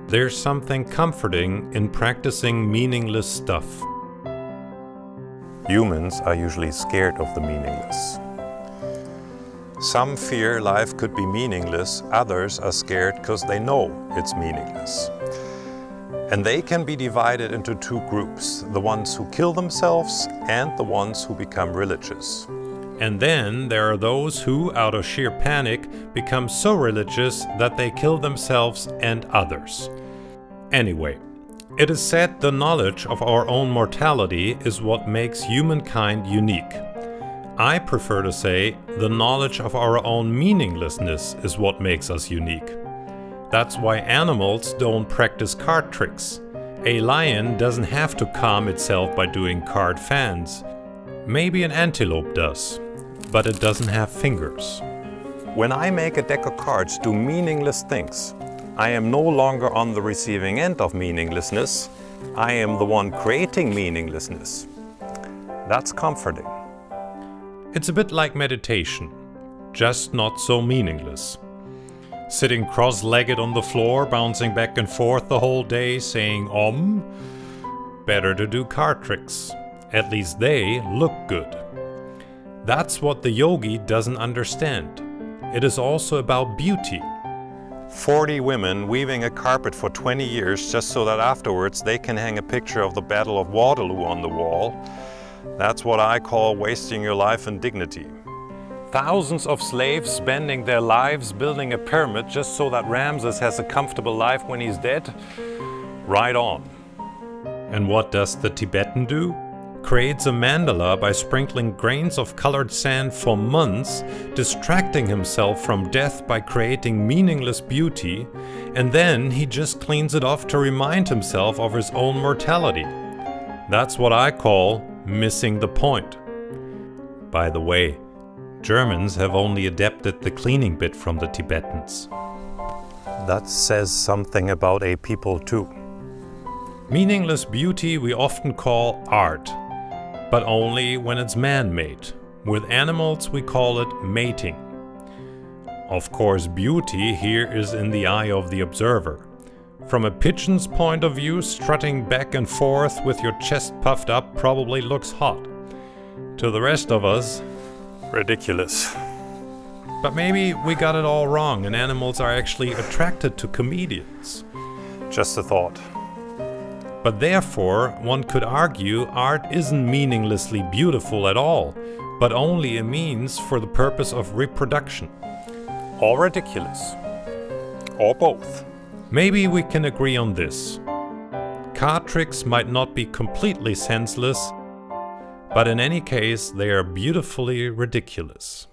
There's something comforting in practicing meaningless stuff. Humans are usually scared of the meaningless. Some fear life could be meaningless, others are scared because they know it's meaningless. And they can be divided into two groups, the ones who kill themselves and the ones who become religious. And then there are those who, out of sheer panic, become so religious that they kill themselves and others. Anyway, it is said the knowledge of our own mortality is what makes humankind unique. I prefer to say the knowledge of our own meaninglessness is what makes us unique. That's why animals don't practice card tricks. A lion doesn't have to calm itself by doing card fans. Maybe an antelope does, but it doesn't have fingers. When I make a deck of cards do meaningless things, I am no longer on the receiving end of meaninglessness. I am the one creating meaninglessness. That's comforting. It's a bit like meditation, just not so meaningless. Sitting cross-legged on the floor, bouncing back and forth the whole day, saying Om? Better to do card tricks. At least they look good. That's what the yogi doesn't understand. It is also about beauty. 40 women weaving a carpet for 20 years just so that afterwards they can hang a picture of the Battle of Waterloo on the wall. That's what I call wasting your life and dignity. Thousands of slaves spending their lives building a pyramid just so that Ramses has a comfortable life when he's dead? Right on. And what does the Tibetan do? Creates a mandala by sprinkling grains of colored sand for months, distracting himself from death by creating meaningless beauty, and then he just cleans it off to remind himself of his own mortality. That's what I call missing the point. By the way, Germans have only adapted the cleaning bit from the Tibetans. That says something about a people too. Meaningless beauty we often call art, but only when it's man-made. With animals we call it mating. Of course, beauty here is in the eye of the observer. From a pigeon's point of view, strutting back and forth with your chest puffed up probably looks hot. To the rest of us, ridiculous. But maybe we got it all wrong and animals are actually attracted to comedians. Just a thought. But therefore, one could argue art isn't meaninglessly beautiful at all, but only a means for the purpose of reproduction. Or ridiculous. Or both. Maybe we can agree on this. Card tricks might not be completely senseless, but in any case they are beautifully ridiculous.